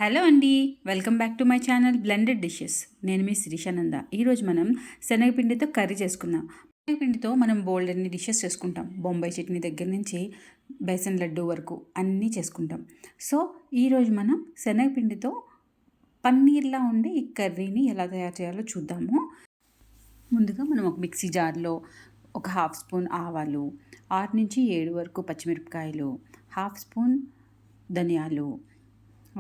Hello అండి, welcome back to my channel blended dishes. నేను మీ శిరీషానంద. ఈరోజు మనం శనగపిండితో కర్రీ చేసుకుందాం. శనగపిండితో మనం బోల్డ్ అన్ని డిషెస్ చేసుకుంటాం. బొంబాయి చట్నీ దగ్గర నుంచి బేసన్ లడ్డు వరకు అన్నీ చేసుకుంటాం. సో ఈరోజు మనం శనగపిండితో పన్నీర్లా ఉండే ఈ కర్రీని ఎలా తయారు చేయాలో చూద్దాము. ముందుగా మనం ఒక మిక్సీ జార్లో ఒక హాఫ్ స్పూన్ ఆవాలు, 6 నుంచి 7 వరకు పచ్చిమిరపకాయలు, హాఫ్ స్పూన్ ధనియాలు,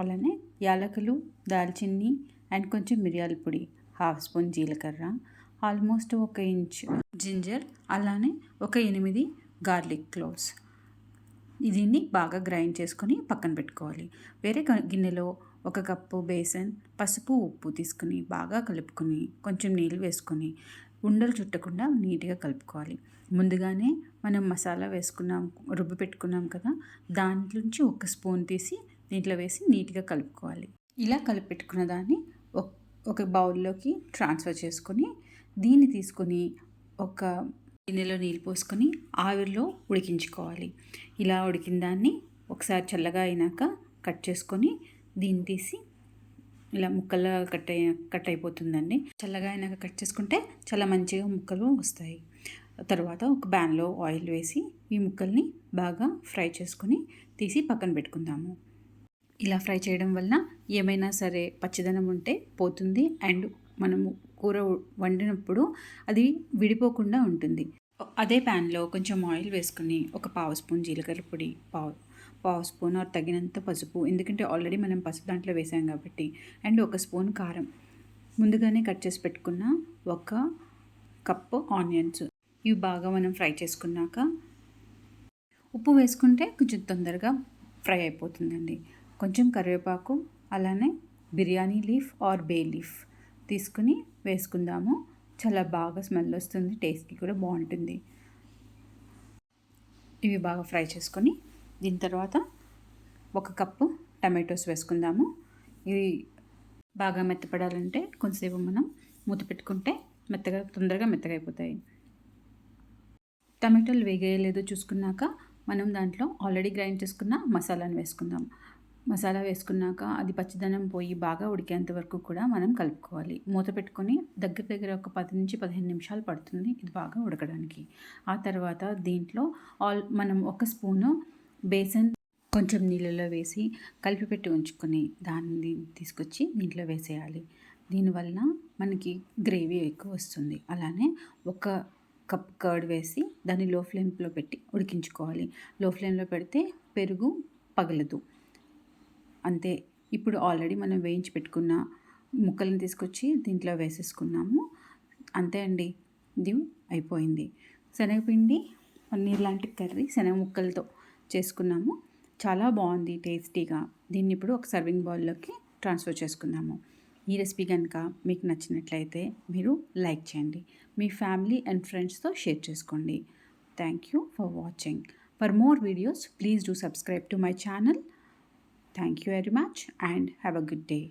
అలానే యాలకులు, దాల్చిన్ని అండ్ కొంచెం మిరియాల పొడి, హాఫ్ స్పూన్ జీలకర్ర, ఆల్మోస్ట్ 1 ఇంచ్ జింజర్, అలానే ఒక 8 గార్లిక్ క్లోవ్స్. దీన్ని బాగా గ్రైండ్ చేసుకొని పక్కన పెట్టుకోవాలి. వేరే గిన్నెలో 1 కప్పు బేసన్, పసుపు, ఉప్పు తీసుకుని బాగా కలుపుకొని కొంచెం నీళ్ళు వేసుకొని ఉండలు చుట్టకుండా నీట్గా కలుపుకోవాలి. ముందుగానే మనం మసాలా వేసుకున్నాం, రుబ్బి పెట్టుకున్నాం కదా, దాంట్లోంచి 1 స్పూన్ తీసి దీంట్లో వేసి నీట్గా కలుపుకోవాలి. ఇలా కలిపి పెట్టుకున్న దాన్ని ఒక బౌల్లోకి ట్రాన్స్ఫర్ చేసుకొని దీన్ని తీసుకొని ఒక గిన్నెలో నీళ్ళు పోసుకొని ఆవిరిలో ఉడికించుకోవాలి. ఇలా ఉడికిన దాన్ని ఒకసారి చల్లగా అయినాక కట్ చేసుకొని దీన్ని తీసి ఇలా ముక్కలు కట్ అయిపోతుందండి. చల్లగా అయినాక కట్ చేసుకుంటే చాలా మంచిగా ముక్కలు వస్తాయి. తర్వాత ఒక ప్యాన్లో ఆయిల్ వేసి ఈ ముక్కల్ని బాగా ఫ్రై చేసుకొని తీసి పక్కన పెట్టుకుందాము. ఇలా ఫ్రై చేయడం వలన ఏమైనా సరే పచ్చిదనం ఉంటే పోతుంది అండ్ మనము కూర వండినప్పుడు అది విడిపోకుండా ఉంటుంది. అదే ప్యాన్లో కొంచెం ఆయిల్ వేసుకుని ఒక పావు స్పూన్ జీలకర్ర పొడి, పావు స్పూన్ తగినంత పసుపు, ఎందుకంటే ఆల్రెడీ మనం పసుపు దాంట్లో వేసాం కాబట్టి, అండ్ 1 స్పూన్ కారం, ముందుగానే కట్ చేసి పెట్టుకున్న 1 కప్పు ఆనియన్స్, ఇవి బాగా మనం ఫ్రై చేసుకున్నాక ఉప్పు వేసుకుంటే కొంచెం తొందరగా ఫ్రై అయిపోతుందండి. కొంచెం కరివేపాకు, అలానే biryani leaf or bay leaf తీసుకుని వేసుకుందాము. చాలా బాగా స్మెల్ వస్తుంది, టేస్ట్కి కూడా బాగుంటుంది. ఇవి బాగా ఫ్రై చేసుకొని దీని తర్వాత 1 కప్పు టమాటోస్ వేసుకుందాము. ఇవి బాగా మెత్తపడాలంటే కొంచెంసేపు మనం మూత పెట్టుకుంటే తొందరగా మెత్తగా అయిపోతాయి. టమాటోలు వేగేయలేదో చూసుకున్నాక మనం దాంట్లో ఆల్రెడీ గ్రైండ్ చేసుకున్న మసాలాను వేసుకుందాం. మసాలా వేసుకున్నాక అది పచ్చిదనం పోయి బాగా ఉడికేంత వరకు కూడా మనం కలుపుకోవాలి. మూత పెట్టుకొని దగ్గర ఒక 10 నుంచి 15 నిమిషాలు పడుతుంది ఇది బాగా ఉడకడానికి. ఆ తర్వాత దీంట్లో మనం 1 స్పూను బేసన్ కొంచెం నీళ్ళలో వేసి కలిపి పెట్టి ఉంచుకొని దాన్ని తీసుకొచ్చి దీంట్లో వేసేయాలి. దీనివల్ల మనకి గ్రేవీ ఎక్కువ వస్తుంది. అలానే 1 కప్ కర్డ్ వేసి దాన్ని లో ఫ్లేమ్లో పెట్టి ఉడికించుకోవాలి. లో ఫ్లేమ్లో పెడితే పెరుగు పగలదు. అంతే. ఇప్పుడు ఆల్రెడీ మనం వేయించి పెట్టుకున్న ముక్కలను తీసుకొచ్చి దీంట్లో వేసేసుకున్నాము. అంతే అండి, ఇది అయిపోయింది. శనగపిండి పన్నీర్ లాంటి కర్రీ శనగ ముక్కలతో చేసుకున్నాము. చాలా బాగుంది టేస్టీగా. దీన్ని ఇప్పుడు ఒక సర్వింగ్ బౌల్లోకి ట్రాన్స్ఫర్ చేసుకున్నాము. ఈ రెసిపీ కనుక మీకు నచ్చినట్లయితే మీరు లైక్ చేయండి, మీ ఫ్యామిలీ అండ్ ఫ్రెండ్స్తో షేర్ చేసుకోండి. Thank you for watching. For more videos please do subscribe to my channel. Thank you very much and have a good day.